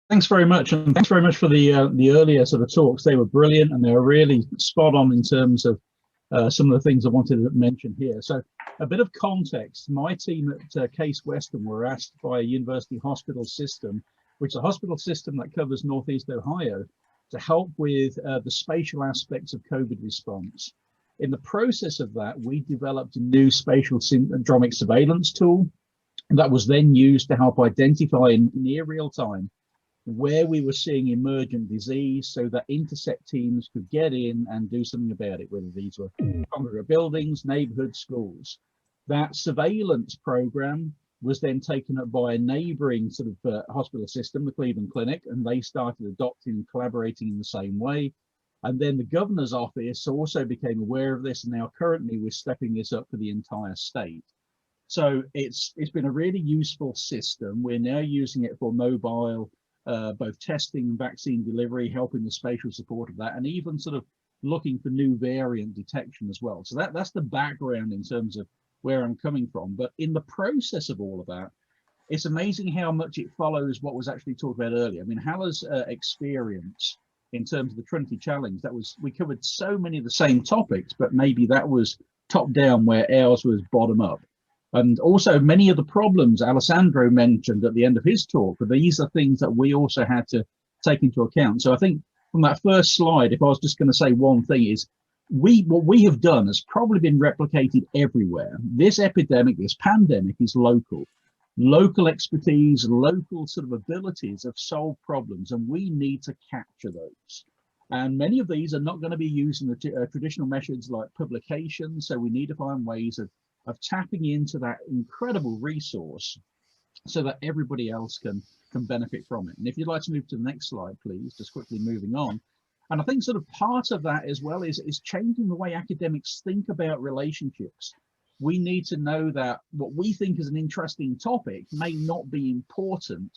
Thanks very much, and thanks very much for the earlier sort of talks. They were brilliant, and they were really spot on in terms of some of the things I wanted to mention here. So, a bit of context: my team at Case Western were asked by a university hospital system, which is a hospital system that covers Northeast Ohio, to help with the spatial aspects of COVID response. In the process of that, we developed a new spatial syndromic surveillance tool that was then used to help identify in near real time where we were seeing emergent disease so that intercept teams could get in and do something about it, whether these were congregate buildings, neighborhood schools. That surveillance program was then taken up by a neighboring sort of hospital system, the Cleveland Clinic, and they started adopting and collaborating in the same way. And then the governor's office also became aware of this, and now currently we're stepping this up for the entire state. So it's been a really useful system. We're now using it for mobile both testing and vaccine delivery, helping the spatial support of that, and even sort of looking for new variant detection as well. So that's the background in terms of where I'm coming from. But in the process of all of that, it's amazing how much it follows what was actually talked about earlier. I mean, Hala's experience in terms of the Trinity Challenge, we covered so many of the same topics, but maybe that was top down where ours was bottom up. And also many of the problems Alessandro mentioned at the end of his talk, but these are things that we also had to take into account. So I think from that first slide, if I was just going to say one thing, is what we have done has probably been replicated everywhere. This epidemic, this pandemic is local expertise, local sort of abilities have solved problems, and we need to capture those. And many of these are not going to be using the traditional methods like publication. So we need to find ways of tapping into that incredible resource so that everybody else can benefit from it. And if you'd like to move to the next slide, please, just quickly moving on. And I think sort of part of that as well is changing the way academics think about relationships. We need to know that what we think is an interesting topic may not be important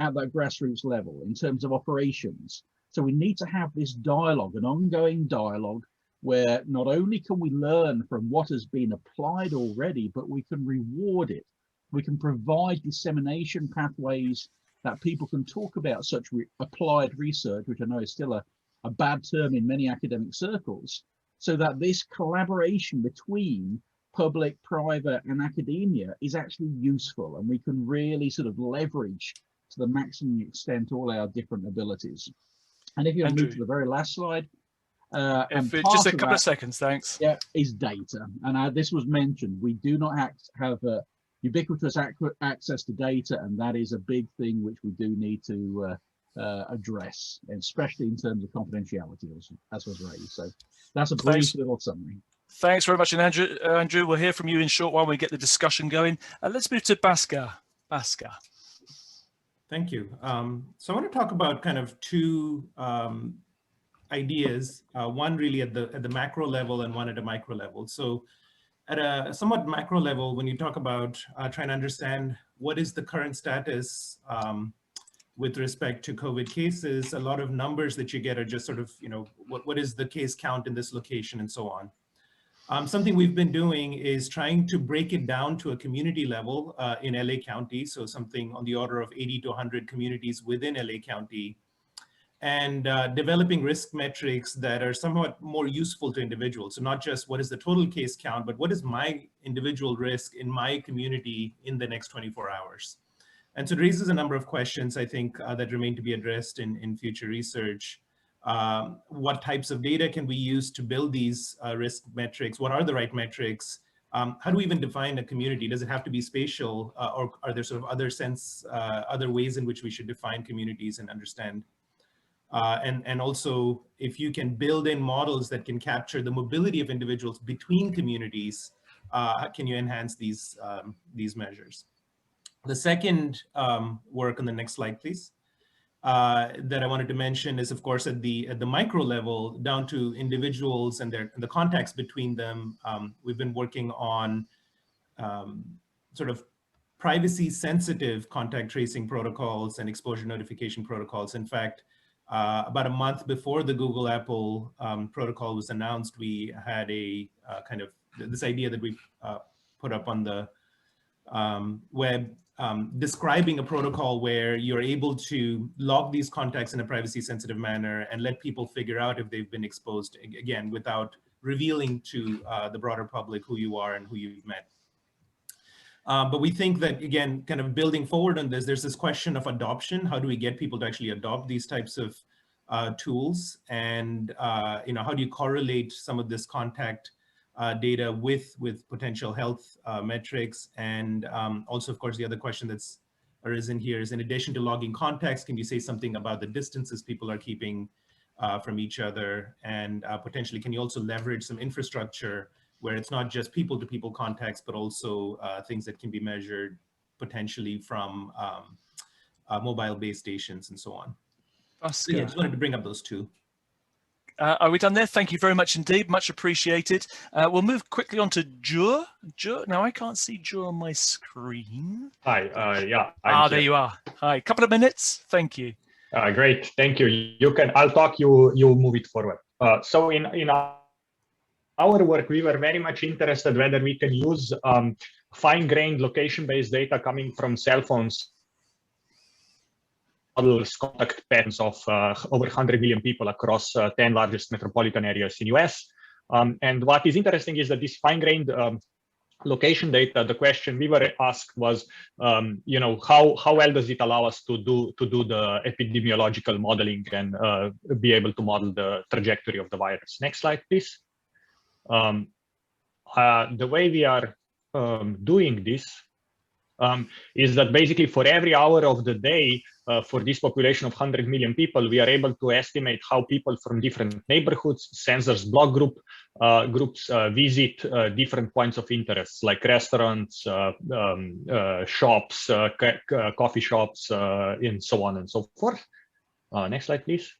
at that grassroots level in terms of operations. So we need to have this dialogue, an ongoing dialogue, where not only can we learn from what has been applied already, but we can reward it. We can provide dissemination pathways that people can talk about such applied research, which I know is still a bad term in many academic circles, so that this collaboration between public, private, and academia is actually useful, and we can really sort of leverage to the maximum extent all our different abilities. And if you move to the very last slide, just a couple of seconds, thanks. Yeah, is data, and this was mentioned. We do not have ubiquitous access to data, and that is a big thing which we do need to address, especially in terms of confidentiality, as was raised. So that's a brief little summary. Thanks very much, and Andrew, we'll hear from you in short while we get the discussion going. Let's move to Bhaskar. Bhaskar. Thank you. So I want to talk about kind of two ideas, one really at the macro level and one at a micro level. So at a somewhat macro level, when you talk about trying to understand what is the current status with respect to COVID cases, a lot of numbers that you get are just sort of, what is the case count in this location and so on. Something we've been doing is trying to break it down to a community level in LA County. So something on the order of 80 to 100 communities within LA County, and developing risk metrics that are somewhat more useful to individuals. So not just what is the total case count, but what is my individual risk in my community in the next 24 hours. And so it raises a number of questions, I think, that remain to be addressed in future research. What types of data can we use to build these risk metrics? What are the right metrics? How do we even define a community? Does it have to be spatial, or are there sort of other ways in which we should define communities and understand? And also, if you can build in models that can capture the mobility of individuals between communities, can you enhance these measures? The second work on the next slide, please, that I wanted to mention is, of course, at the micro level, down to individuals and the contacts between them. We've been working on sort of privacy-sensitive contact tracing protocols and exposure notification protocols. In fact, about a month before the Google-Apple protocol was announced, we had a kind of this idea that we put up on the web describing a protocol where you're able to log these contacts in a privacy-sensitive manner and let people figure out if they've been exposed, again, without revealing to the broader public who you are and who you've met. But we think that, again, kind of building forward on this, there's this question of adoption. How do we get people to actually adopt these types of tools? And how do you correlate some of this contact data with potential health metrics? And also, of course, the other question that's arisen here is, in addition to logging contacts, can you say something about the distances people are keeping from each other? And potentially, can you also leverage some infrastructure where it's not just people-to-people contacts, but also things that can be measured potentially from mobile-based stations and so on? So yeah, just wanted to bring up those two. Are we done there? Thank you very much indeed. Much appreciated. We'll move quickly on to Jure. Jure, now I can't see Jure on my screen. Hi, yeah. There you are. Hi, couple of minutes. Thank you. Great, thank you. You can, I'll talk, you move it forward. So in our work, we were very much interested whether we can use fine-grained location-based data coming from cell phones, models contact patterns of over 100 million people across 10 largest metropolitan areas in US. And what is interesting is that this fine-grained location data, the question we were asked was, how well does it allow us to do the epidemiological modeling and be able to model the trajectory of the virus. Next slide, please. The way we are doing this is that basically for every hour of the day, for this population of 100 million people, we are able to estimate how people from different neighborhoods, sensors, block groups visit different points of interest, like restaurants, shops, coffee shops, and so on and so forth. Next slide, please.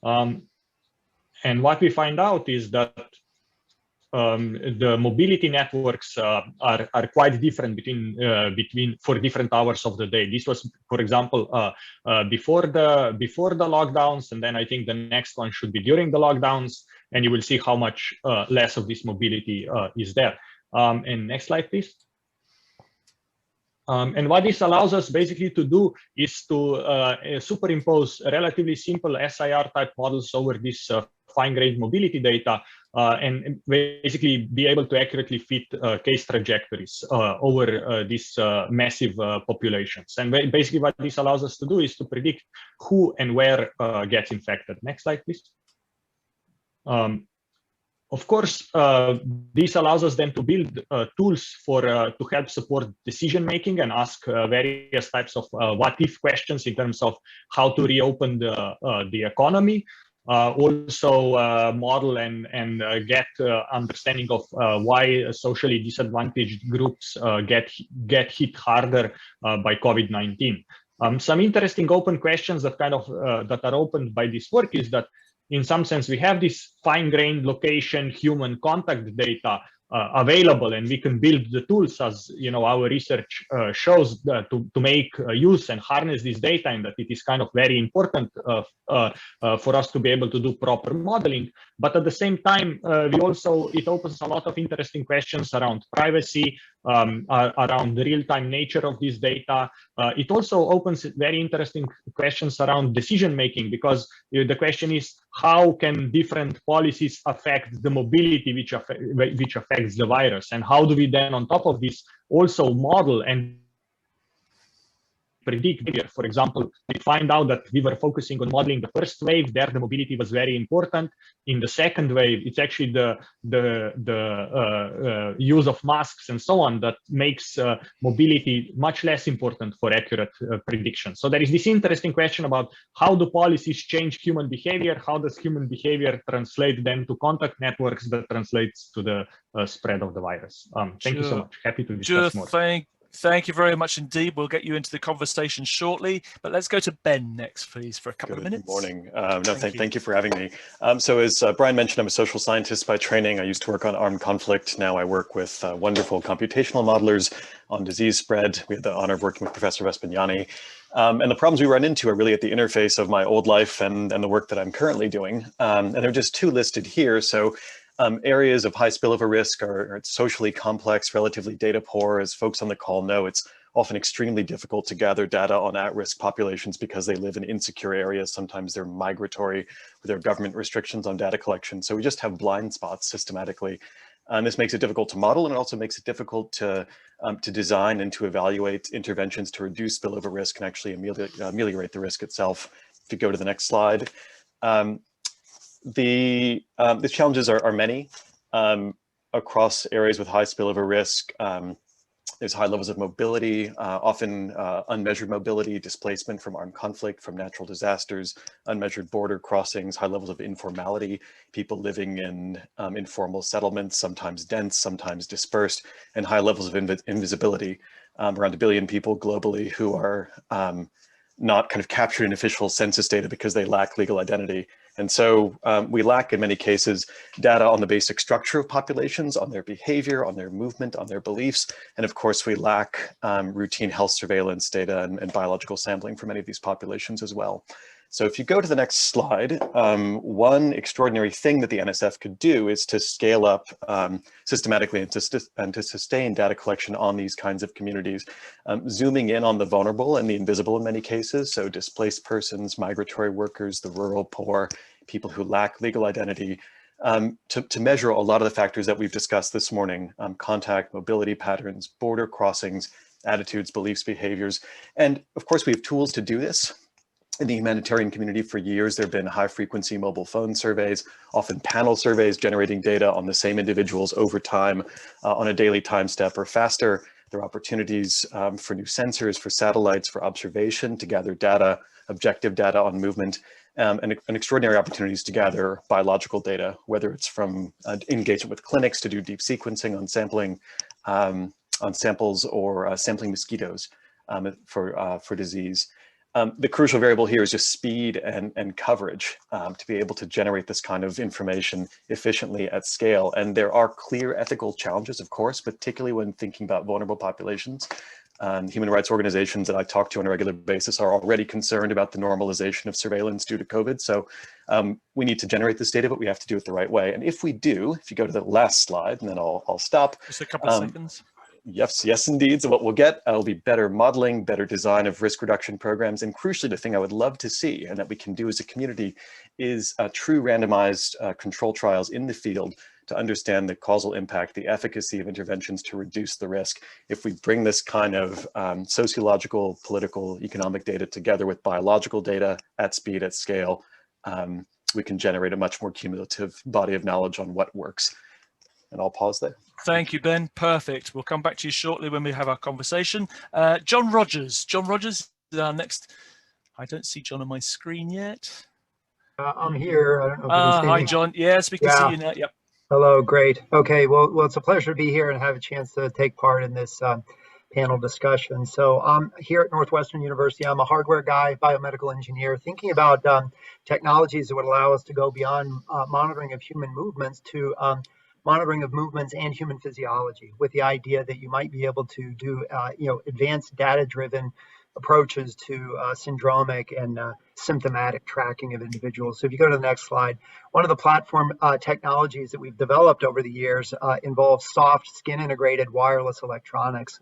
And what we find out is that the mobility networks are quite different between for different hours of the day. This was, for example, before the lockdowns, and then I think the next one should be during the lockdowns, and you will see how much less of this mobility is there. And next slide, please. And what this allows us basically to do is to superimpose relatively simple SIR type models over this fine-grained mobility data and basically be able to accurately fit case trajectories over these massive populations. And basically what this allows us to do is to predict who and where gets infected. Next slide, please. Of course, this allows us then to build tools for to help support decision making and ask various types of what-if questions in terms of how to reopen the economy. Also model and get understanding of why socially disadvantaged groups get hit harder by COVID-19. Some interesting open questions that that are opened by this work is that in some sense we have this fine-grained location human contact data available, and we can build the tools, as our research shows, to make use and harness this data, and that it is kind of very important for us to be able to do proper modeling. But at the same time, it opens a lot of interesting questions around privacy, around the real-time nature of this data. It also opens very interesting questions around decision making, because the question is, how can different policies affect the mobility which affects the virus, and how do we then on top of this also model and predict behavior? For example, we find out that we were focusing on modeling the first wave. There, the mobility was very important. In the second wave, it's actually the use of masks and so on that makes mobility much less important for accurate prediction. So there is this interesting question about how do policies change human behavior? How does human behavior translate then to contact networks that translates to the spread of the virus? Thank you so much. Happy to discuss more. Thank you very much indeed. We'll get you into the conversation shortly, but let's go to Ben next, please, for a couple of minutes. Good morning. Thank you for having me. So as Brian mentioned, I'm a social scientist by training. I used to work on armed conflict. Now I work with wonderful computational modelers on disease spread. We had the honor of working with Professor Vespignani. And the problems we run into are really at the interface of my old life and the work that I'm currently doing. And there are just two listed here. So areas of high spillover risk are socially complex, relatively data poor. As folks on the call know, it's often extremely difficult to gather data on at-risk populations because they live in insecure areas. Sometimes they're migratory, or there are government restrictions on data collection. So we just have blind spots systematically. And this makes it difficult to model, and it also makes it difficult to design and to evaluate interventions to reduce spillover risk and actually ameliorate the risk itself. If you go to the next slide. The challenges are many across areas with high spillover risk. There's high levels of mobility, often unmeasured mobility, displacement from armed conflict, from natural disasters, unmeasured border crossings, high levels of informality, people living in informal settlements, sometimes dense, sometimes dispersed, and high levels of invisibility. Around 1 billion people globally who are not kind of captured in official census data because they lack legal identity. And so we lack, in many cases, data on the basic structure of populations, on their behavior, on their movement, on their beliefs. And of course, we lack routine health surveillance data and biological sampling for many of these populations as well. So if you go to the next slide, one extraordinary thing that the NSF could do is to scale up systematically and to sustain data collection on these kinds of communities, zooming in on the vulnerable and the invisible in many cases. So displaced persons, migratory workers, the rural poor, people who lack legal identity, to measure a lot of the factors that we've discussed this morning, contact, mobility patterns, border crossings, attitudes, beliefs, behaviors. And of course, we have tools to do this. In the humanitarian community for years, there have been high frequency mobile phone surveys, often panel surveys generating data on the same individuals over time on a daily time step or faster. There are opportunities for new sensors, for satellites, for observation to gather data, objective data on movement, and extraordinary opportunities to gather biological data, whether it's from engagement with clinics to do deep sequencing on sampling, on samples or sampling mosquitoes for disease. The crucial variable here is just speed and coverage to be able to generate this kind of information efficiently at scale. And there are clear ethical challenges, of course, particularly when thinking about vulnerable populations. Human rights organizations that I talk to on a regular basis are already concerned about the normalization of surveillance due to COVID. So we need to generate this data, but we have to do it the right way. And if we do, if you go to the last slide, and then I'll stop. Just a couple of seconds. Yes, indeed. So what we'll get will be better modeling, better design of risk reduction programs. And crucially, the thing I would love to see and that we can do as a community is true randomized control trials in the field to understand the causal impact, the efficacy of interventions to reduce the risk. If we bring this kind of sociological, political, economic data together with biological data at speed, at scale, we can generate a much more cumulative body of knowledge on what works. And I'll pause there. Thank you, Ben. Perfect. We'll come back to you shortly when we have our conversation. John Rogers. John Rogers is our next. I don't see John on my screen yet. I'm here. I don't know if you can see Hi, me. John. Yes, we can see you now. Yep. Hello. Great. Okay. Well, it's a pleasure to be here and have a chance to take part in this panel discussion. So I'm here at Northwestern University. I'm a hardware guy, biomedical engineer, thinking about technologies that would allow us to go beyond monitoring of human movements to monitoring of movements and human physiology, with the idea that you might be able to do advanced data-driven approaches to syndromic and symptomatic tracking of individuals. So if you go to the next slide, one of the platform technologies that we've developed over the years involves soft skin-integrated wireless electronics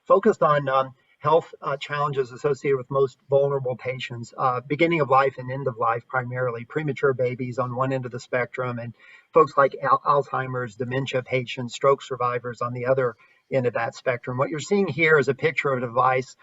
focused on health challenges associated with most vulnerable patients, beginning of life and end of life primarily, premature babies on one end of the spectrum, and folks like Alzheimer's, dementia patients, stroke survivors on the other end of that spectrum. What you're seeing here is a picture of a device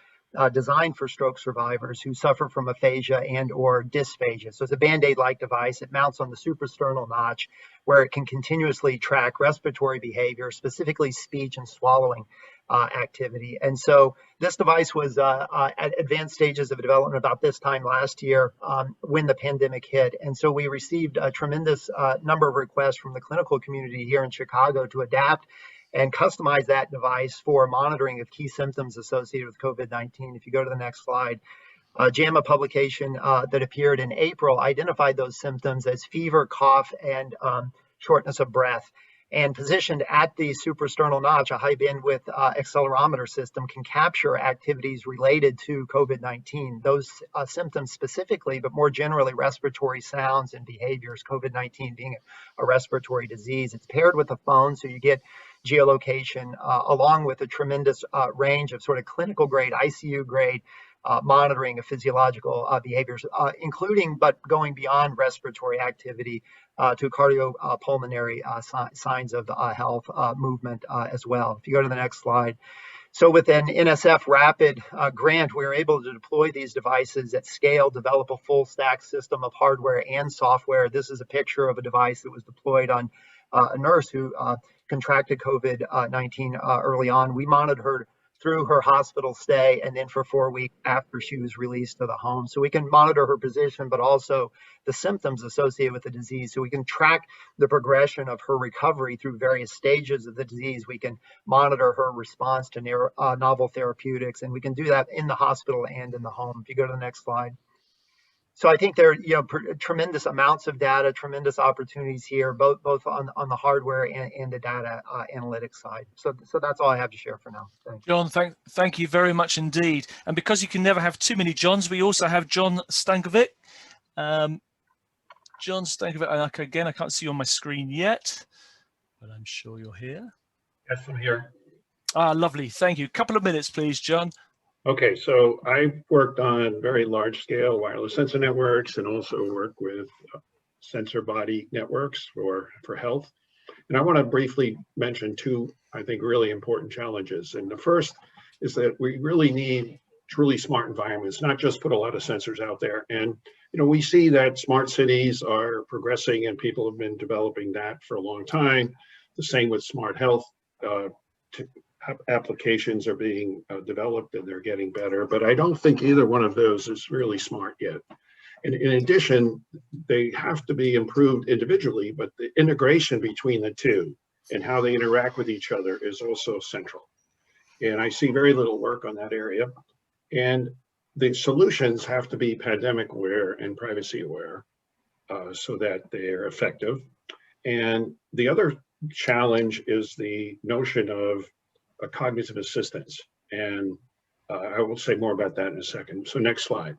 designed for stroke survivors who suffer from aphasia and or dysphagia. So it's a Band-Aid-like device. It mounts on the suprasternal notch where it can continuously track respiratory behavior, specifically speech and swallowing activity. And so this device was at advanced stages of development about this time last year when the pandemic hit. And so we received a tremendous number of requests from the clinical community here in Chicago to adapt and customize that device for monitoring of key symptoms associated with COVID-19. If you go to the next slide, JAMA publication that appeared in April identified those symptoms as fever, cough, and shortness of breath. And positioned at the suprasternal notch, a high bandwidth accelerometer system can capture activities related to COVID-19, those symptoms specifically, but more generally respiratory sounds and behaviors, COVID-19 being a respiratory disease. It's paired with a phone, so you get geolocation along with a tremendous range of sort of clinical grade, ICU grade monitoring of physiological behaviors, including but going beyond respiratory activity to cardiopulmonary signs of health, movement as well. If you go to the next slide. So with an NSF Rapid grant, we were able to deploy these devices at scale, develop a full stack system of hardware and software. This is a picture of a device that was deployed on a nurse who contracted COVID-19 early on. We monitored her through her hospital stay and then for 4 weeks after she was released to the home. So we can monitor her position, but also the symptoms associated with the disease. So we can track the progression of her recovery through various stages of the disease. We can monitor her response to novel therapeutics, and we can do that in the hospital and in the home. If you go to the next slide. So I think there are tremendous amounts of data, tremendous opportunities here, both on the hardware and the data analytics side. So that's all I have to share for now. Thanks. John, thank you very much indeed. And because you can never have too many Johns, we also have John Stankovic. John Stankovic, again, I can't see you on my screen yet, but I'm sure you're here. Yes, I'm here. Ah, lovely. Thank you. Couple of minutes, please, John. Okay, so I've worked on very large scale wireless sensor networks and also work with sensor body networks for health. And I want to briefly mention two, I think, really important challenges. And the first is that we really need truly smart environments, not just put a lot of sensors out there. And, we see that smart cities are progressing and people have been developing that for a long time. The same with smart health. Applications are being developed and they're getting better, but I don't think either one of those is really smart yet. And in addition, they have to be improved individually, but the integration between the two and how they interact with each other is also central. And I see very little work on that area. And the solutions have to be pandemic aware and privacy aware so that they're effective. And the other challenge is the notion of a cognitive assistance. And I will say more about that in a second. So next slide.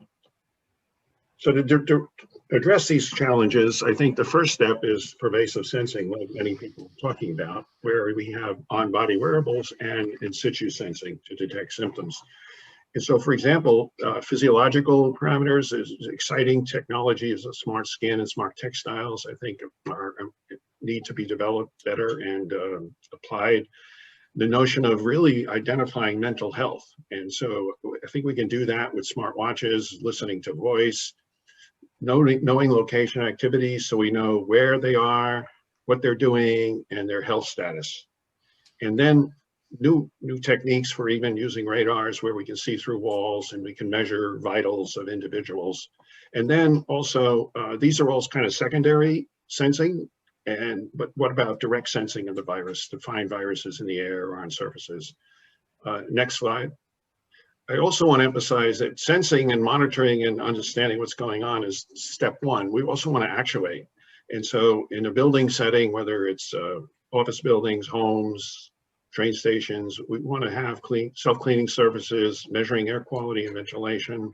So to address these challenges, I think the first step is pervasive sensing, like many people are talking about, where we have on-body wearables and in situ sensing to detect symptoms. And so, for example, physiological parameters is exciting. Technology is a smart skin and smart textiles, I think, need to be developed better and applied. The notion of really identifying mental health. And so I think we can do that with smart watches, listening to voice, knowing location activities so we know where they are, what they're doing, and their health status. And then new techniques for even using radars where we can see through walls and we can measure vitals of individuals. And then also, these are all kind of secondary sensing. But what about direct sensing of the virus to find viruses in the air or on surfaces? Next slide. I also want to emphasize that sensing and monitoring and understanding what's going on is step one. We also want to actuate. And so in a building setting, whether it's office buildings, homes, train stations, we want to have self-cleaning surfaces, measuring air quality and ventilation.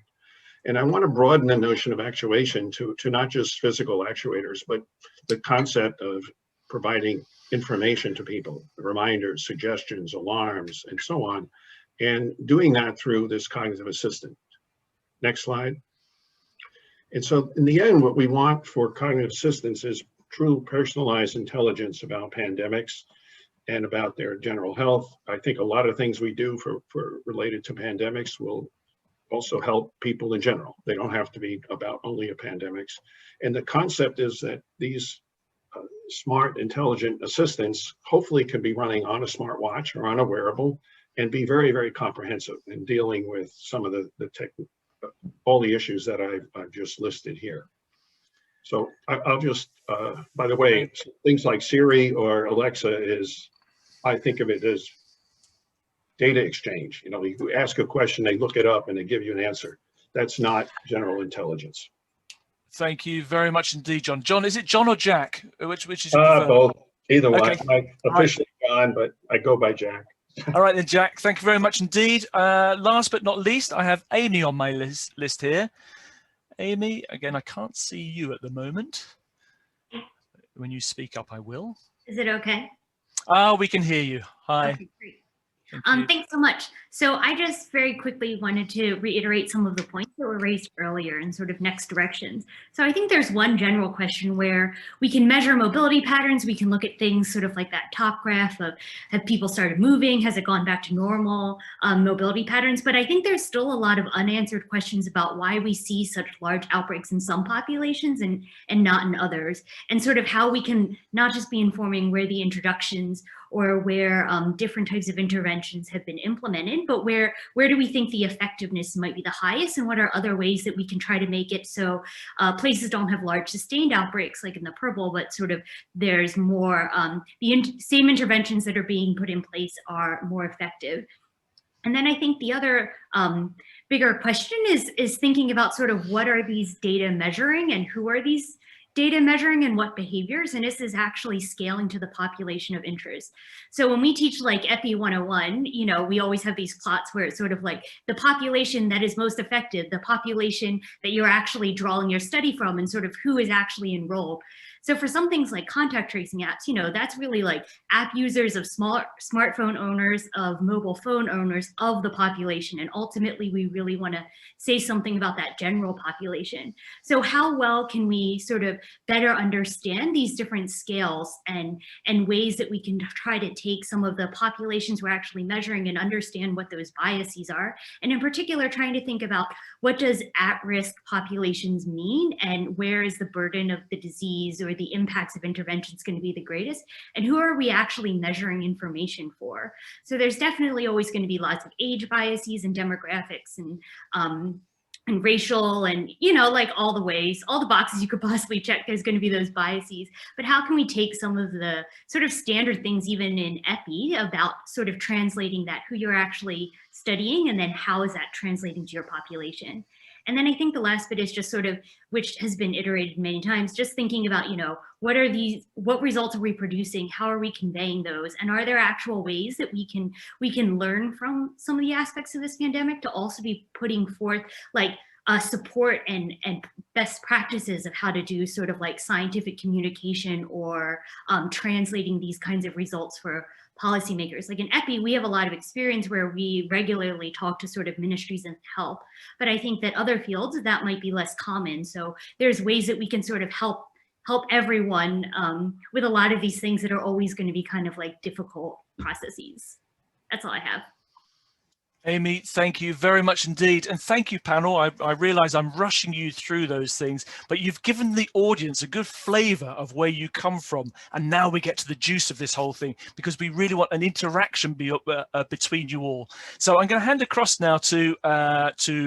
And I want to broaden the notion of actuation to not just physical actuators, but the concept of providing information to people, reminders, suggestions, alarms, and so on, and doing that through this cognitive assistant. Next slide. And so in the end, what we want for cognitive assistance is true personalized intelligence about pandemics and about their general health. I think a lot of things we do for related to pandemics will also help people in general. They don't have to be about only a pandemics. And the concept is that these smart, intelligent assistants hopefully can be running on a smartwatch or on a wearable and be very, very comprehensive in dealing with some of all the issues that I've just listed here. So I'll just, by the way, things like Siri or Alexa I think of it as data exchange. You ask a question, they look it up and they give you an answer. That's not general intelligence. Thank you very much indeed, John. John, is it John or Jack? Which is your preferred? Either one. Okay. I'm officially gone, but I go by Jack. All right then, Jack, thank you very much indeed. Last but not least, I have Amy on my list here. Amy, again, I can't see you at the moment. When you speak up, I will. Is it okay? We can hear you. Hi. Okay, great. Thanks so much. So I just very quickly wanted to reiterate some of the points that were raised earlier in sort of next directions. So I think there's one general question where we can measure mobility patterns. We can look at things sort of like that top graph of, have people started moving? Has it gone back to normal mobility patterns? But I think there's still a lot of unanswered questions about why we see such large outbreaks in some populations and not in others, and sort of how we can not just be informing where the introductions or where different types of interventions have been implemented, but where do we think the effectiveness might be the highest, and what are other ways that we can try to make it so places don't have large sustained outbreaks like in the purple, but sort of there's more, same interventions that are being put in place are more effective. And then I think the other bigger question is thinking about sort of what are these data measuring and who are these data measuring and what behaviors, and this is actually scaling to the population of interest. So when we teach like Epi 101, you know, we always have these plots where it's sort of like the population that is most effective, the population that you're actually drawing your study from, and sort of who is actually enrolled. So for some things like contact tracing apps, you know, that's really like app users of smartphone owners, of mobile phone owners, of the population. And ultimately, we really want to say something about that general population. So how well can we sort of better understand these different scales and ways that we can try to take some of the populations we're actually measuring and understand what those biases are? And in particular, trying to think about what does at-risk populations mean, and where is the burden of the disease or the impacts of interventions going to be the greatest, and who are we actually measuring information for? So there's definitely always going to be lots of age biases and demographics and racial, and, you know, like all the ways, all the boxes you could possibly check, there's going to be those biases. But how can we take some of the sort of standard things even in EPI about sort of translating that, who you're actually studying, and then how is that translating to your population? And then I think the last bit is just sort of, which has been iterated many times, just thinking about, you know, what results are we producing? How are we conveying those? And are there actual ways that we can learn from some of the aspects of this pandemic to also be putting forth like support and best practices of how to do sort of like scientific communication or translating these kinds of results for policymakers? Like in EPI, we have a lot of experience where we regularly talk to sort of ministries of health, but I think that other fields that might be less common. So there's ways that we can sort of help everyone with a lot of these things that are always going to be kind of like difficult processes. That's all I have. Amy, thank you very much indeed. And thank you, panel. I realize I'm rushing you through those things, but you've given the audience a good flavor of where you come from. And now we get to the juice of this whole thing, because we really want an interaction between you all. So I'm going to hand across now to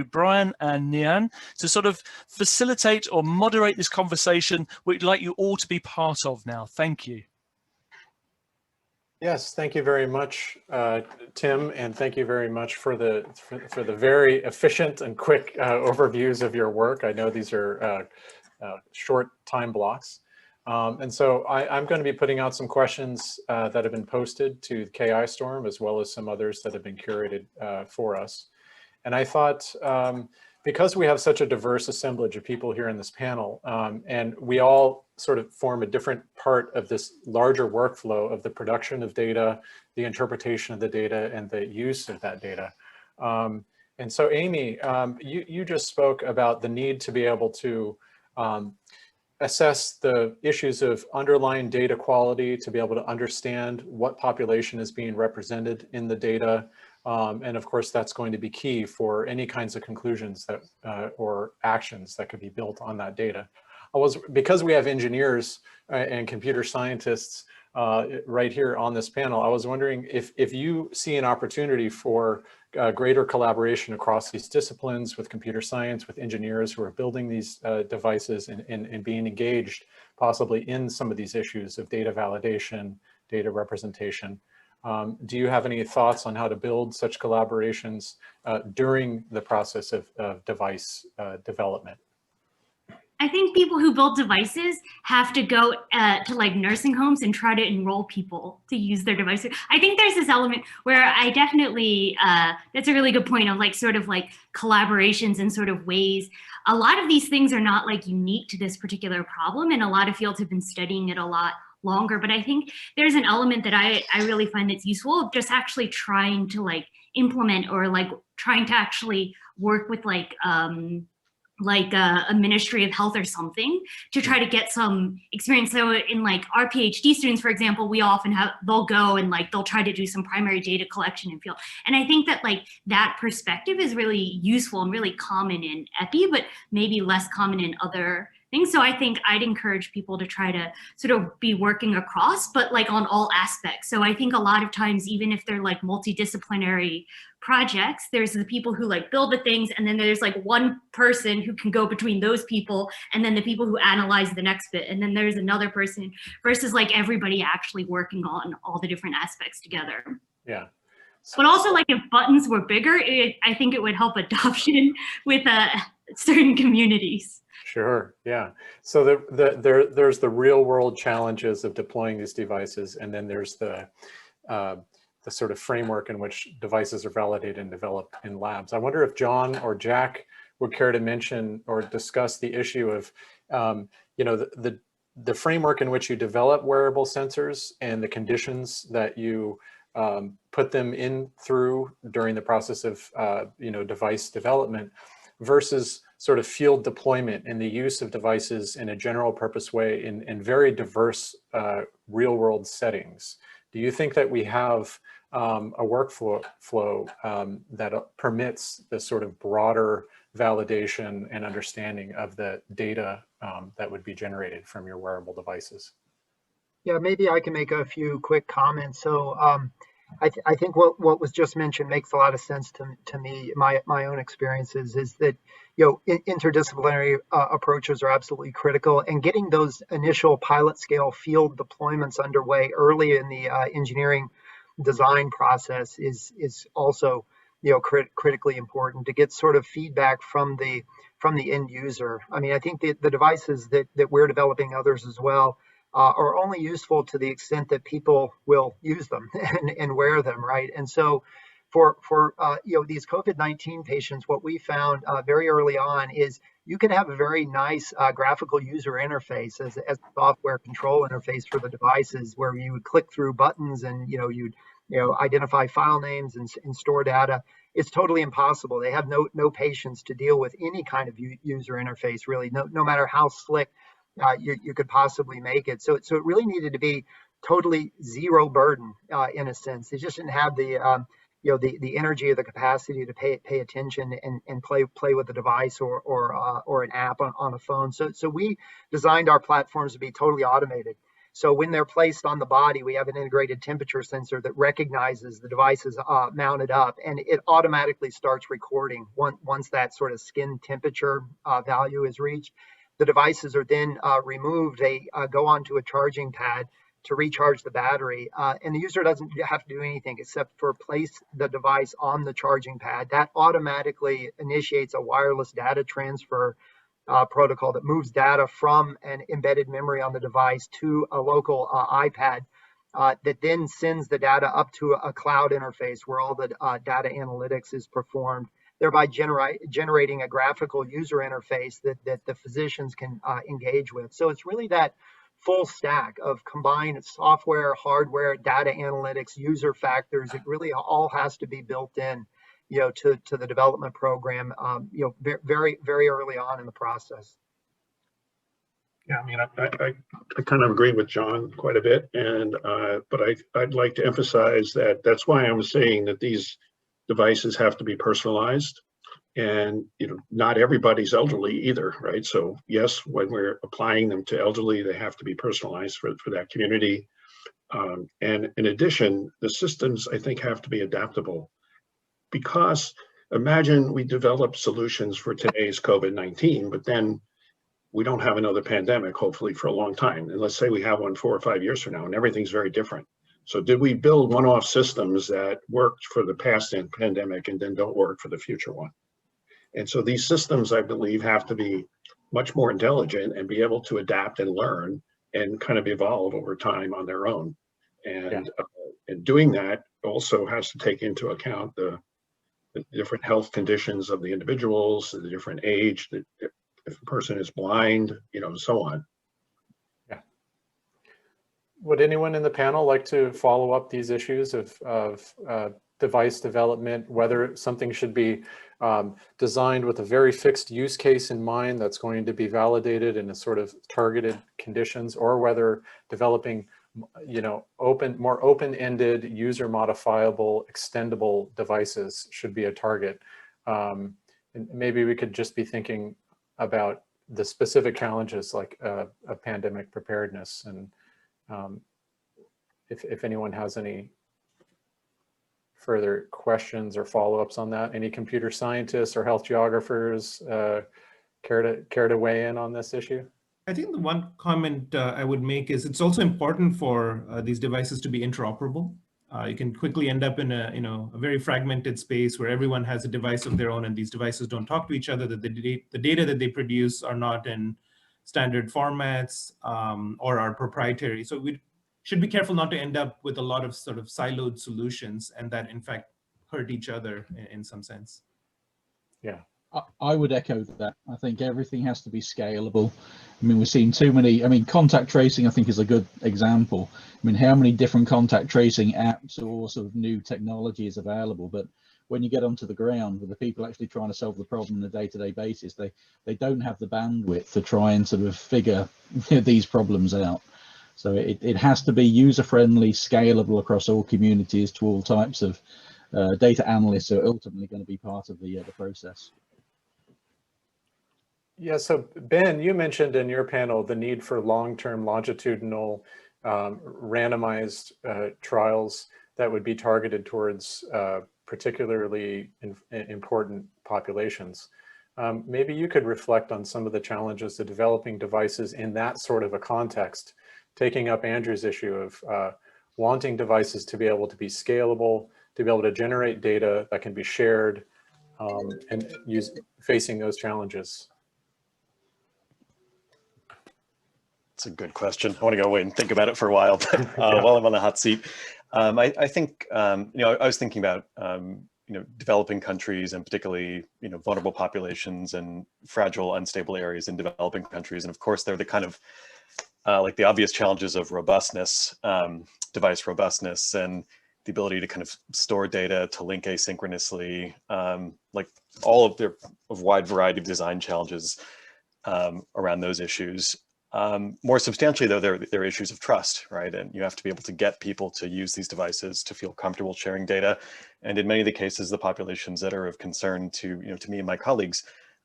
Brian and Nian to sort of facilitate or moderate this conversation we'd like you all to be part of now. Thank you. Yes, thank you very much, Tim, and thank you very much for the very efficient and quick overviews of your work. I know these are short time blocks. And so I'm going to be putting out some questions that have been posted to KI Storm, as well as some others that have been curated for us. And I thought, because we have such a diverse assemblage of people here in this panel, and we all sort of form a different part of this larger workflow of the production of data, the interpretation of the data, and the use of that data. And so Amy, you just spoke about the need to be able to assess the issues of underlying data quality, to be able to understand what population is being represented in the data. And of course, that's going to be key for any kinds of conclusions that or actions that could be built on that data. Because we have engineers and computer scientists right here on this panel, I was wondering if you see an opportunity for greater collaboration across these disciplines with computer science, with engineers who are building these devices and being engaged possibly in some of these issues of data validation, data representation. Do you have any thoughts on how to build such collaborations during the process of device development? I think people who build devices have to go to like nursing homes and try to enroll people to use their devices. I think there's this element where I definitely, that's a really good point of like sort of like collaborations and sort of ways. A lot of these things are not like unique to this particular problem, and a lot of fields have been studying it a lot longer. But I think there's an element that I really find that's useful of just actually trying to like implement or like trying to actually work with like a Ministry of Health or something to try to get some experience. So in like our PhD students, for example, we often have, they'll go and like, they'll try to do some primary data collection in field. And I think that like that perspective is really useful and really common in EPI, but maybe less common in other things. So I think I'd encourage people to try to sort of be working across, but like on all aspects. So I think a lot of times, even if they're like multidisciplinary projects, there's the people who like build the things, and then there's like one person who can go between those people, and then the people who analyze the next bit, and then there's another person, versus like everybody actually working on all the different aspects together. Yeah. But also, like, if buttons were bigger, I think it would help adoption with certain communities. Sure, yeah. So there's the real world challenges of deploying these devices, and then there's the sort of framework in which devices are validated and developed in labs. I wonder if John or Jack would care to mention or discuss the issue of, you know, the framework in which you develop wearable sensors and the conditions that you put them in through during the process of, you know, device development versus sort of field deployment and the use of devices in a general purpose way in very diverse real world settings. Do you think that we have a workflow that permits this sort of broader validation and understanding of the data that would be generated from your wearable devices? Yeah, maybe I can make a few quick comments. So I think what was just mentioned makes a lot of sense to me. My own experiences is that, you know, interdisciplinary approaches are absolutely critical, and getting those initial pilot scale field deployments underway early in the engineering design process is also, you know, critically important to get sort of feedback from the end user. I mean, I think the devices that we're developing, others as well, are only useful to the extent that people will use them and wear them, right? And so for you know, these COVID-19 patients, what we found very early on is you can have a very nice graphical user interface as a software control interface for the devices, where you would click through buttons and you'd identify file names and store data. It's totally impossible. They have no patience to deal with any kind of user interface, really, no matter how slick you could possibly make it. So it really needed to be totally zero burden in a sense. It just didn't have the the energy or the capacity to pay attention and play with the device or an app on a phone. So we designed our platforms to be totally automated. So when they're placed on the body, we have an integrated temperature sensor that recognizes the device is mounted up, and it automatically starts recording once that sort of skin temperature value is reached. The devices are then removed. They go onto a charging pad to recharge the battery, and the user doesn't have to do anything except for place the device on the charging pad. That automatically initiates a wireless data transfer protocol that moves data from an embedded memory on the device to a local iPad that then sends the data up to a cloud interface where all the data analytics is performed, thereby generating a graphical user interface that the physicians can engage with. So it's really that full stack of combined software, hardware, data analytics, user factors. It really all has to be built in, to the development program, very, very early on in the process. Yeah, I mean, I kind of agree with John quite a bit, and but I'd like to emphasize that's why I'm saying that these devices have to be personalized, and not everybody's elderly either, right? So yes, when we're applying them to elderly, they have to be personalized for that community, and in addition, the systems I think have to be adaptable, because imagine we develop solutions for today's COVID-19, but then we don't have another pandemic, hopefully, for a long time. And let's say we have one 4 or 5 years from now, and everything's very different. So did we build one-off systems that worked for the past pandemic and then don't work for the future one? And so these systems, I believe, have to be much more intelligent and be able to adapt and learn and kind of evolve over time on their own. And doing that also has to take into account the different health conditions of the individuals, the different age, if a person is blind, and so on. Yeah. Would anyone in the panel like to follow up these issues of device development, whether something should be designed with a very fixed use case in mind that's going to be validated in a sort of targeted conditions, or whether developing more open-ended, user modifiable, extendable devices should be a target. And maybe we could just be thinking about the specific challenges like a pandemic preparedness, and if anyone has any further questions or follow-ups on that. Any computer scientists or health geographers care to weigh in on this issue? I think the one comment I would make is it's also important for these devices to be interoperable. You can quickly end up in a very fragmented space where everyone has a device of their own, and these devices don't talk to each other. That the data that they produce are not in standard formats or are proprietary. So we should be careful not to end up with a lot of sort of siloed solutions, and that in fact hurt each other in some sense. Yeah. I would echo that. I think everything has to be scalable. I mean, we've seen too many. I mean, contact tracing, I think, is a good example. I mean, how many different contact tracing apps or sort of new technology is available? But when you get onto the ground with the people actually trying to solve the problem on a day-to-day basis, they don't have the bandwidth to try and sort of figure these problems out. So it has to be user-friendly, scalable across all communities to all types of data analysts who are ultimately going to be part of the process. Yeah, so Ben, you mentioned in your panel the need for long-term longitudinal randomized trials that would be targeted towards particularly important populations. Maybe you could reflect on some of the challenges of developing devices in that sort of a context, taking up Andrew's issue of wanting devices to be able to be scalable, to be able to generate data that can be shared, and facing those challenges. It's a good question. I want to go away and think about it for a while, but while I'm on the hot seat, I think, I was thinking about, developing countries and particularly, vulnerable populations and fragile, unstable areas in developing countries. And of course, they're the kind of like the obvious challenges of robustness, device robustness, and the ability to kind of store data, to link asynchronously, like all of a wide variety of design challenges around those issues. More substantially, though, there are issues of trust, right? And you have to be able to get people to use these devices to feel comfortable sharing data. And in many of the cases, the populations that are of concern to me and my colleagues,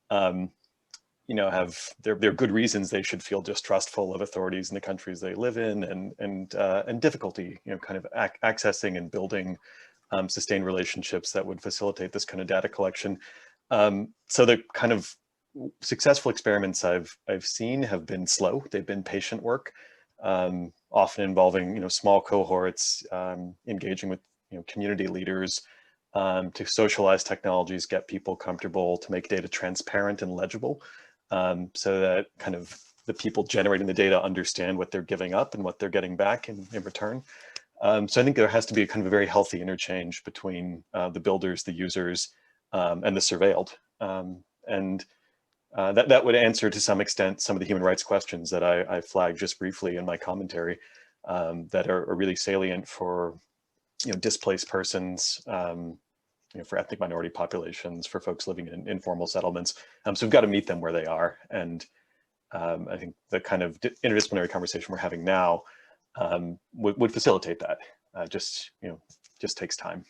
have there are good reasons they should feel distrustful of authorities in the countries they live in, and difficulty, kind of accessing and building sustained relationships that would facilitate this kind of data collection. So the kind of successful experiments I've seen have been slow. They've been patient work, often involving small cohorts, engaging with community leaders to socialize technologies, get people comfortable, to make data transparent and legible, so that kind of the people generating the data understand what they're giving up and what they're getting back in return. So I think there has to be a kind of a very healthy interchange between the builders, the users, and the surveilled. That would answer to some extent some of the human rights questions that I flagged just briefly in my commentary, that are really salient for displaced persons, for ethnic minority populations, for folks living in informal settlements. So we've got to meet them where they are, and I think the kind of interdisciplinary conversation we're having now would facilitate that. Just takes time.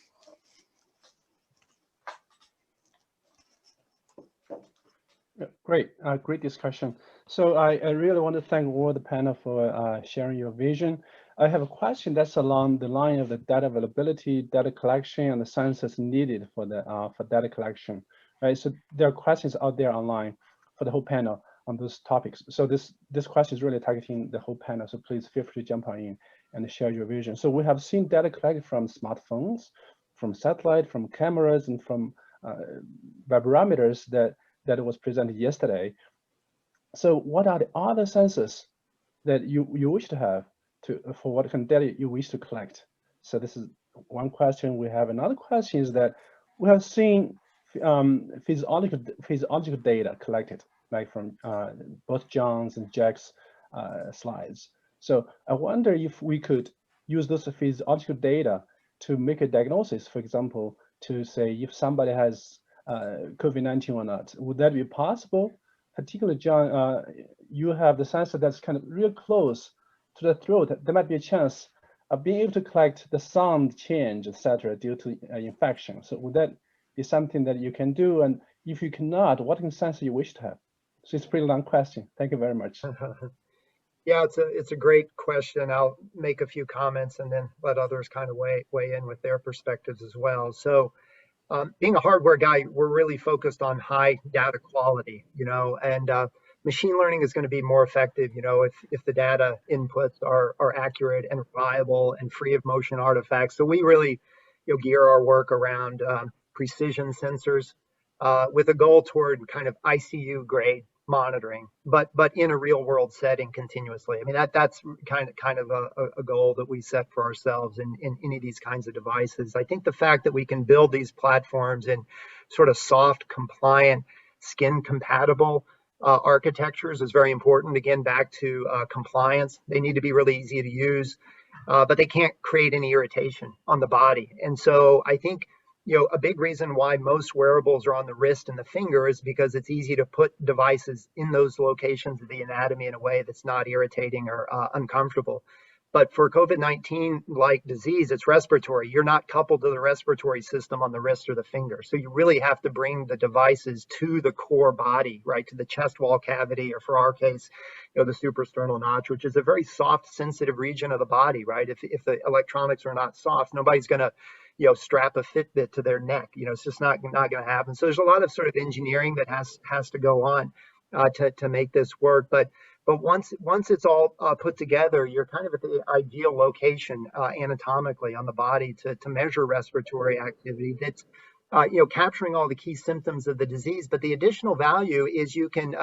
Great, great discussion. So I really want to thank all the panel for sharing your vision. I have a question that's along the line of the data availability, data collection, and the sciences needed for the for data collection, right? So there are questions out there online for the whole panel on those topics. So this question is really targeting the whole panel. So please feel free to jump on in and share your vision. So we have seen data collected from smartphones, from satellite, from cameras, and from web parameters that was presented yesterday. So what are the other sensors that you wish to have for what kind of data you wish to collect? So this is one question we have. Another question is that we have seen physiological data collected, like from both John's and Jack's slides. So I wonder if we could use those physiological data to make a diagnosis, for example, to say if somebody has COVID-19 or not. Would that be possible? Particularly, John, you have the sensor that's kind of real close to the throat. There might be a chance of being able to collect the sound change, etc., due to infection. So would that be something that you can do? And if you cannot, what kind of sensor you wish to have? So it's a pretty long question. Thank you very much. Yeah, it's a great question. I'll make a few comments and then let others kind of weigh in with their perspectives as well. So being a hardware guy, we're really focused on high data quality, and machine learning is going to be more effective, if the data inputs are accurate and reliable and free of motion artifacts. So we really, gear our work around precision sensors with a goal toward kind of ICU grade monitoring, but in a real world setting continuously. I mean, that's kind of a goal that we set for ourselves in any of these kinds of devices. I think the fact that we can build these platforms in sort of soft, compliant, skin compatible architectures is very important. Again, back to compliance. They need to be really easy to use, but they can't create any irritation on the body. And so I think a big reason why most wearables are on the wrist and the finger is because it's easy to put devices in those locations of the anatomy in a way that's not irritating or uncomfortable. But for COVID-19 like disease, it's respiratory. You're not coupled to the respiratory system on the wrist or the finger. So you really have to bring the devices to the core body, right, to the chest wall cavity, or for our case, the suprasternal notch, which is a very soft, sensitive region of the body, right? If the electronics are not soft, nobody's going to strap a Fitbit to their neck. It's just not going to happen. So there's a lot of sort of engineering that has to go on to make this work. But once it's all put together, you're kind of at the ideal location anatomically on the body to measure respiratory activity. That's capturing all the key symptoms of the disease. But the additional value is you can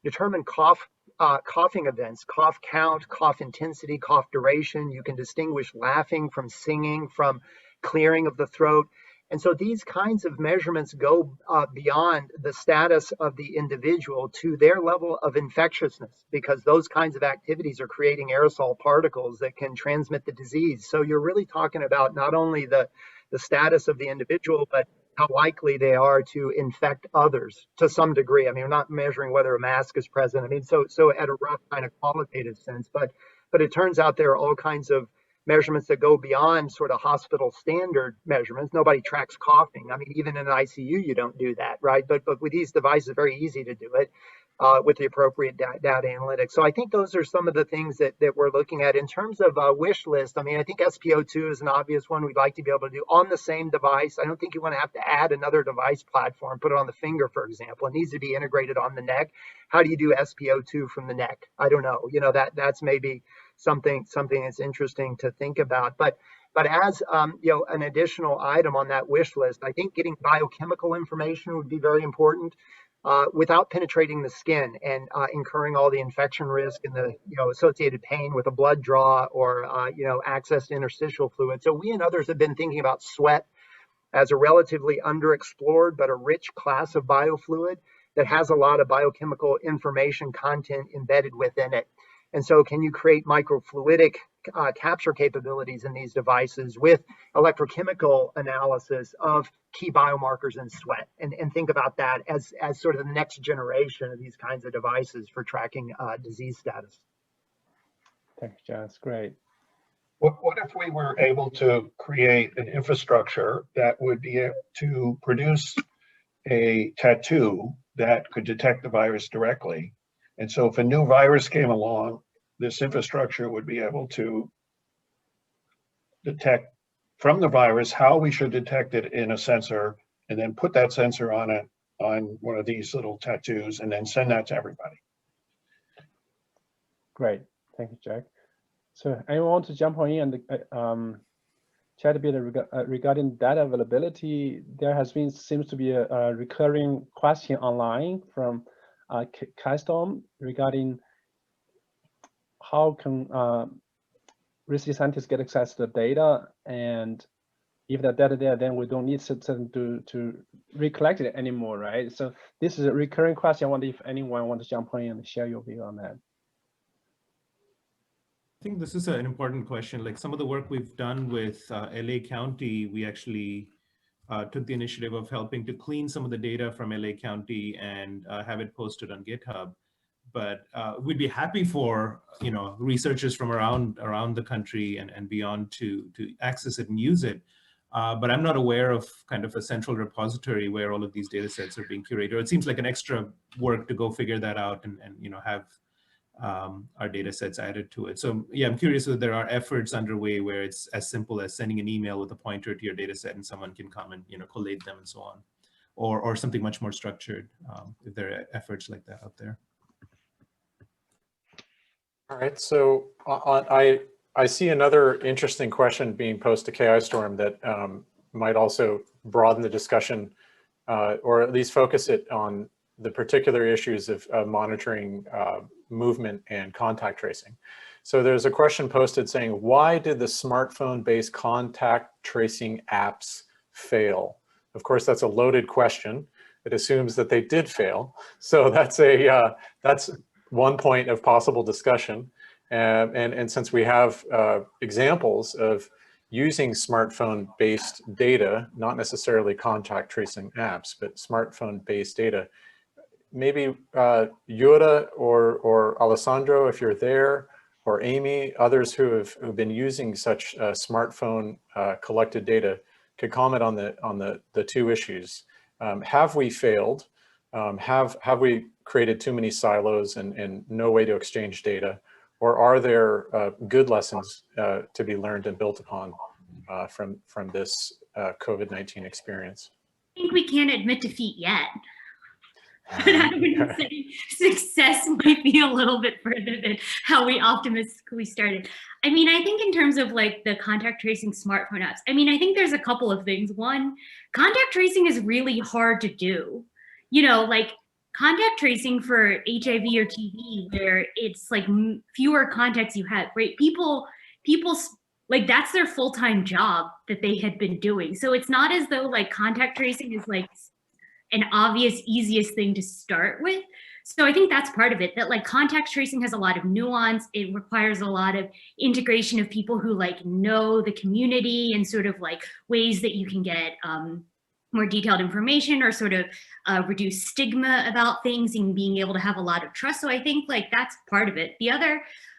determine coughing events, cough count, cough intensity, cough duration. You can distinguish laughing from singing, from clearing of the throat. And so these kinds of measurements go beyond the status of the individual to their level of infectiousness, because those kinds of activities are creating aerosol particles that can transmit the disease. So you're really talking about not only the status of the individual, but how likely they are to infect others to some degree. I mean, we're not measuring whether a mask is present. I mean, so at a rough kind of qualitative sense, but it turns out there are all kinds of measurements that go beyond sort of hospital standard measurements. Nobody tracks coughing. I mean, even in an ICU, you don't do that, right? But with these devices, it's very easy to do it with the appropriate data analytics. So I think those are some of the things that we're looking at. In terms of wish list, I mean, I think SpO2 is an obvious one we'd like to be able to do on the same device. I don't think you want to have to add another device platform, put it on the finger, for example. It needs to be integrated on the neck. How do you do SpO2 from the neck? I don't know. That's maybe something that's interesting to think about. But as an additional item on that wish list, I think getting biochemical information would be very important without penetrating the skin and incurring all the infection risk and the associated pain with a blood draw or access to interstitial fluid. So we and others have been thinking about sweat as a relatively underexplored but a rich class of biofluid that has a lot of biochemical information content embedded within it. And so can you create microfluidic capture capabilities in these devices with electrochemical analysis of key biomarkers in sweat? And think about that as sort of the next generation of these kinds of devices for tracking disease status. Thanks, John. That's great. What if we were able to create an infrastructure that would be able to produce a tattoo that could detect the virus directly? And so if a new virus came along, this infrastructure would be able to detect from the virus how we should detect it in a sensor, and then put that sensor on one of these little tattoos, and then send that to everybody. Great. Thank you, Jack. So anyone want to jump on in and chat a bit regarding data availability? There seems to be a recurring question online from Storm regarding how can research scientists get access to the data, and if the data there, then we don't need to recollect it anymore, right? So this is a recurring question. I wonder if anyone wants to jump in and share your view on that. I think this is an important question. Like some of the work we've done with LA County, we actually took the initiative of helping to clean some of the data from LA County and have it posted on GitHub. But we'd be happy for researchers from around the country and beyond to access it and use it. But I'm not aware of kind of a central repository where all of these data sets are being curated. It seems like an extra work to go figure that out and have our data sets added to it. So yeah, I'm curious if there are efforts underway where it's as simple as sending an email with a pointer to your data set and someone can come and collate them and so on, or something much more structured, if there are efforts like that out there. All right, so I see another interesting question being posed to KI Storm that might also broaden the discussion, or at least focus it on the particular issues of monitoring movement and contact tracing. So there's a question posted saying, why did the smartphone-based contact tracing apps fail? Of course, that's a loaded question. It assumes that they did fail. So that's one point of possible discussion. And since we have examples of using smartphone-based data, not necessarily contact tracing apps, but smartphone-based data, maybe Jure or Alessandro, if you're there, or Amy, others who've been using such smartphone collected data, could comment on the two issues. Have we failed? Have we created too many silos and no way to exchange data? Or are there good lessons to be learned and built upon from this COVID-19 experience? I think we can't admit defeat yet. But I would say success might be a little bit further than how we optimistically started. I mean, I think in terms of like the contact tracing smartphone apps, I mean, I think there's a couple of things. One, contact tracing is really hard to do. Like contact tracing for HIV or TB, where it's like fewer contacts you have, right? People like that's their full-time job that they had been doing. So it's not as though like contact tracing is like an obvious, easiest thing to start with. So I think that's part of it, that like contact tracing has a lot of nuance. It requires a lot of integration of people who like know the community and sort of like ways that you can get more detailed information or sort of reduce stigma about things and being able to have a lot of trust. So I think like that's part of it.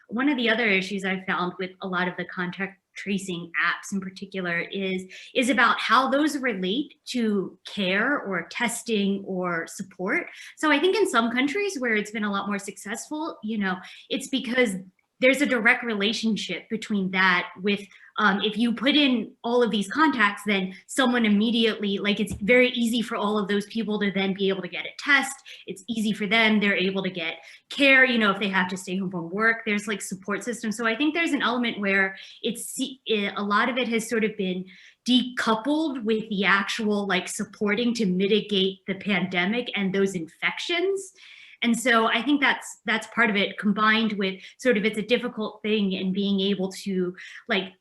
One of the other issues I've found with a lot of the contact tracing apps in particular is about how those relate to care or testing or support. So I think in some countries where it's been a lot more successful, it's because there's a direct relationship between that with if you put in all of these contacts, then someone immediately, like it's very easy for all of those people to then be able to get a test. It's easy for them, they're able to get care, if they have to stay home from work, there's like support systems. So I think there's an element where a lot of it has sort of been decoupled with the actual like supporting to mitigate the pandemic and those infections. And so I think that's part of it, combined with sort of it's a difficult thing in being able to like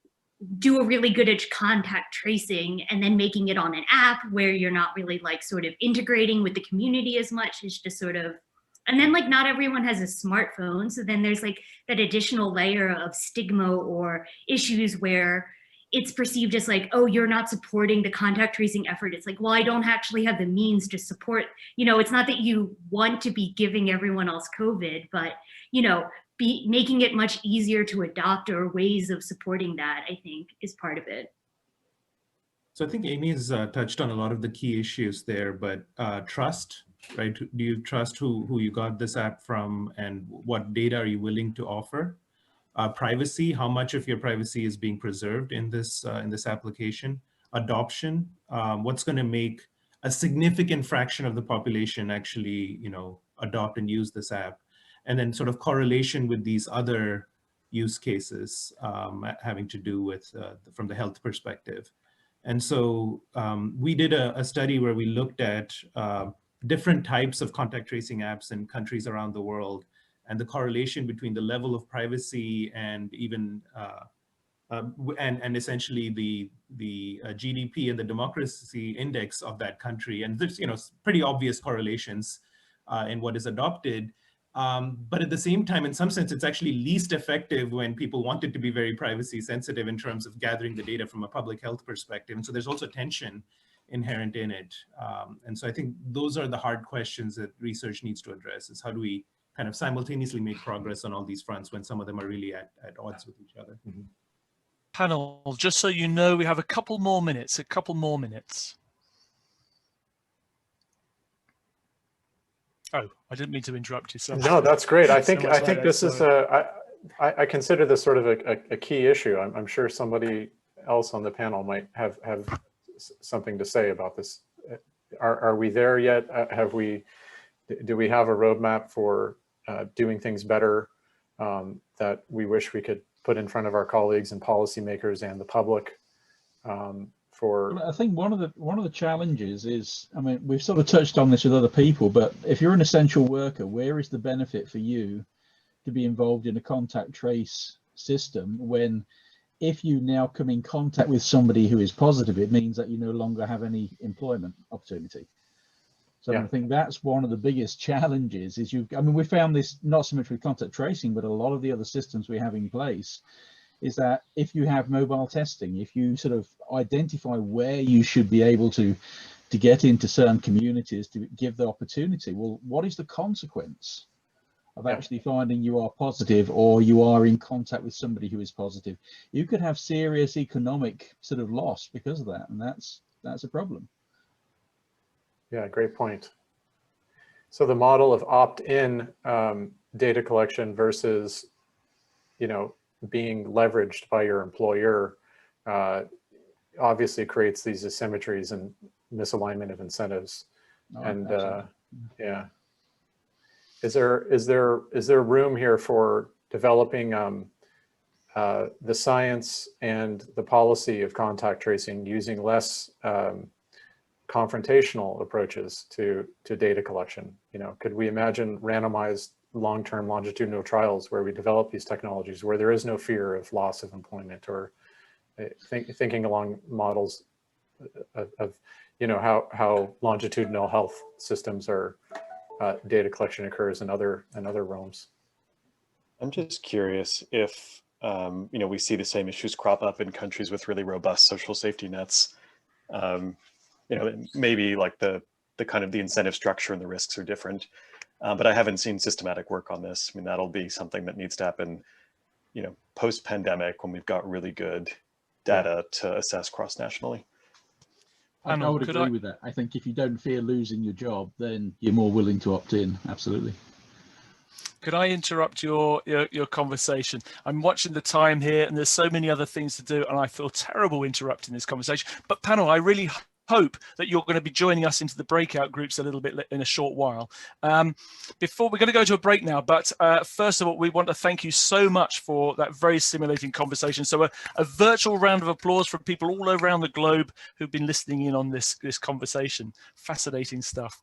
do a really good contact tracing and then making it on an app where you're not really like sort of integrating with the community as much. It's just sort of, and then like not everyone has a smartphone. So then there's like that additional layer of stigma or issues where it's perceived as like, oh, you're not supporting the contact tracing effort. It's like, well, I don't actually have the means to support, it's not that you want to be giving everyone else COVID, but, be making it much easier to adopt or ways of supporting that, I think, is part of it. So I think Amy has touched on a lot of the key issues there, but trust, right? Do you trust who you got this app from, and what data are you willing to offer? Privacy, how much of your privacy is being preserved in this application? Adoption, what's going to make a significant fraction of the population actually, adopt and use this app? And then sort of correlation with these other use cases having to do with from the health perspective. And so we did a study where we looked at different types of contact tracing apps in countries around the world, and the correlation between the level of privacy and even and essentially the GDP and the democracy index of that country. And there's pretty obvious correlations in what is adopted. But at the same time, in some sense, it's actually least effective when people want it to be very privacy sensitive in terms of gathering the data from a public health perspective. And so there's also tension inherent in it. And so I think those are the hard questions that research needs to address, is how do we kind of simultaneously make progress on all these fronts when some of them are really at odds with each other. Mm-hmm. Panel, just so you know, we have a couple more minutes. Oh, I didn't mean to interrupt you. So no, that's great. I think this so. Is I consider this sort of a key issue. I'm sure somebody else on the panel might have something to say about this. Are we there yet? Do we have a roadmap for doing things better that we wish we could put in front of our colleagues and policymakers and the public? I think one of the challenges is, I mean, we've sort of touched on this with other people, but if you're an essential worker, where is the benefit for you to be involved in a contact trace system when, if you now come in contact with somebody who is positive, it means that you no longer have any employment opportunity. So yeah. I think that's one of the biggest challenges is we found this not so much with contact tracing, but a lot of the other systems we have in place is that if you have mobile testing, if you sort of identify where you should be able to get into certain communities to give the opportunity, well, what is the consequence of actually finding you are positive or you are in contact with somebody who is positive? You could have serious economic sort of loss because of that, and that's a problem. Yeah, great point. So the model of opt-in data collection versus, being leveraged by your employer obviously creates these asymmetries and misalignment of incentives. Yeah, is there room here for developing the science and the policy of contact tracing using less confrontational approaches to data collection? Could we imagine randomized long-term longitudinal trials where we develop these technologies where there is no fear of loss of employment, or thinking along models of how longitudinal health systems are data collection occurs in other realms? I'm just curious if we see the same issues crop up in countries with really robust social safety nets. Maybe like the kind of the incentive structure and the risks are different. But I haven't seen systematic work on this. I mean, that'll be something that needs to happen, post-pandemic when we've got really good data to assess cross-nationally. I would agree with that. I think if you don't fear losing your job, then you're more willing to opt in. Absolutely. Could I interrupt your conversation? I'm watching the time here, and there's so many other things to do, and I feel terrible interrupting this conversation. But panel, I really hope that you're going to be joining us into the breakout groups a little bit in a short while. Before we're going to go to a break now, but first of all, we want to thank you so much for that very stimulating conversation. So a virtual round of applause from people all around the globe who've been listening in on this conversation. Fascinating stuff.